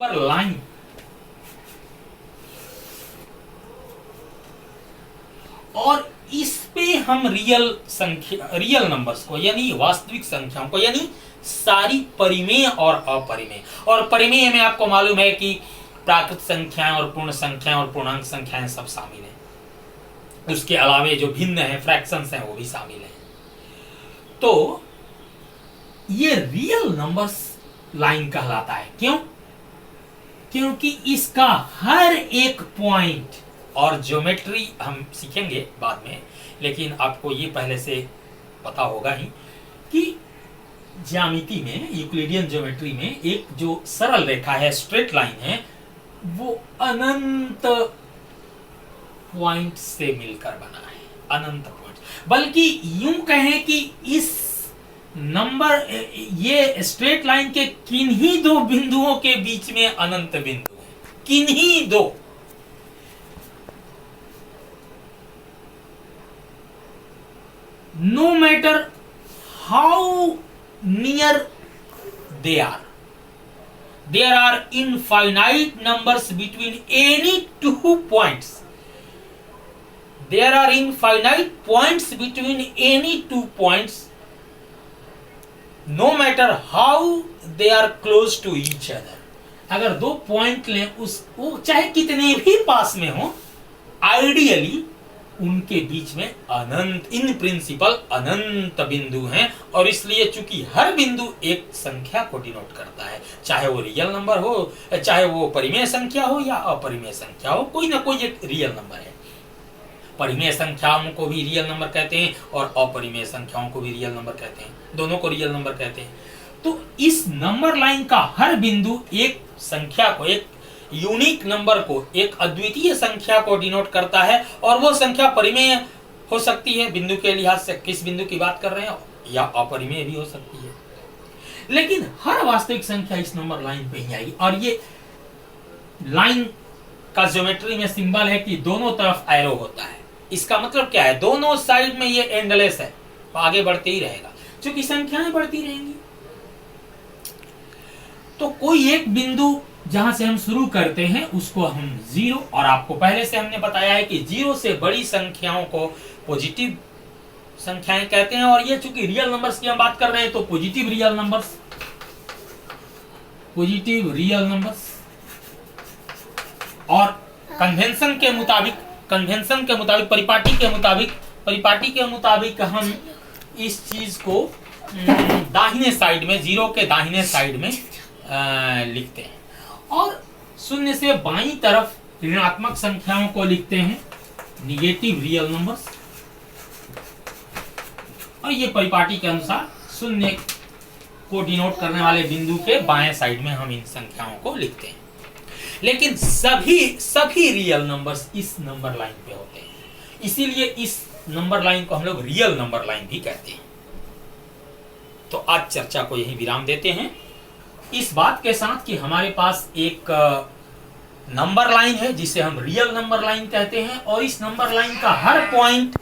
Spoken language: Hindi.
पर लाइन और इस पे हम रियल नंबर्स को यानी वास्तविक संख्याओं को यानी सारी परिमेय और अपरिमेय, और परिमेय में आपको मालूम है कि प्राकृत संख्याएं और पूर्ण संख्याएं और पूर्णांक संख्याएं सब शामिल हैं। उसके अलावे जो भिन्न है फ्रैक्शंस हैं वो भी शामिल हैं। तो ये रियल नंबर्स लाइन कहलाता है। क्यों? क्योंकि इसका हर एक पॉइंट, और ज्योमेट्री हम सीखेंगे बाद में, लेकिन आपको ये पहले से पता होगा ही कि ज्यामिति में, यूक्लिडियन ज्योमेट्री में एक जो सरल रेखा है, स्ट्रेट लाइन है, वो अनंत पॉइंट से मिलकर बना है, अनंत पॉइंट। बल्कि यूं कहें कि इस नंबर, ये स्ट्रेट लाइन के किन्हीं दो बिंदुओं के बीच में अनंत बिंदु है, किन्हीं दो। No matter how near they are infinite numbers between any two points. There are infinite points between any two points, no matter how they are close to each other. अगर दो पॉइंट लें, वो चाहे कितने भी पास में हो, आइडियली उनके बीच में अनंत, इन प्रिंसिपल अनंत बिंदु हैं। और इसलिए चूंकि हर बिंदु एक संख्या को डिनोट करता है, चाहे वो रियल नंबर हो, चाहे वो परिमेय संख्या हो या अपरिमेय संख्या हो, कोई ना कोई एक रियल नंबर है। परिमेय संख्याओं को भी रियल नंबर कहते हैं और अपरिमेय संख्याओं को भी रियल नंबर कहते हैं, दोनों को रियल नंबर कहते हैं। तो इस नंबर लाइन का हर बिंदु एक संख्या को, एक यूनिक नंबर को, एक अद्वितीय संख्या को डिनोट करता है, और वो संख्या परिमेय हो सकती है बिंदु के लिहाज से, किस बिंदु की बात कर रहे हैं, या अपरिमेय भी हो सकती है। लेकिन हर वास्तविक संख्या इस नंबर लाइन पे ही आएगी। और ये लाइन का ज्योमेट्री में सिंबल है कि दोनों तरफ एरो होता है। इसका मतलब क्या है? दोनों साइड में ये एंडलेस है, आगे बढ़ते ही रहेगा, क्योंकि संख्याएं बढ़ती रहेंगी। तो कोई एक बिंदु जहां से हम शुरू करते हैं उसको हम जीरो, और आपको पहले से हमने बताया है कि जीरो से बड़ी संख्याओं को पॉजिटिव संख्याएं कहते हैं। और ये चूंकि रियल नंबर्स की हम बात कर रहे हैं, तो positive real numbers, positive real numbers. और कन्वेंशन के मुताबिक, परिपाटी के मुताबिक हम इस चीज को दाहिने साइड में, जीरो के दाहिने साइड में लिखते हैं, और शून्य से बाईं तरफ ऋणात्मक संख्याओं को लिखते हैं निगेटिव रियल नंबर्स। और ये परिपाटी के अनुसार शून्य को डिनोट करने वाले बिंदु के बाएं साइड में हम इन संख्याओं को लिखते हैं। लेकिन सभी रियल नंबर्स इस नंबर लाइन पे होते हैं, इसीलिए इस नंबर लाइन को हम लोग रियल नंबर लाइन भी कहते हैं। तो आज चर्चा को यही विराम देते हैं, इस बात के साथ कि हमारे पास एक नंबर लाइन है जिसे हम रियल नंबर लाइन कहते हैं, और इस नंबर लाइन का हर पॉइंट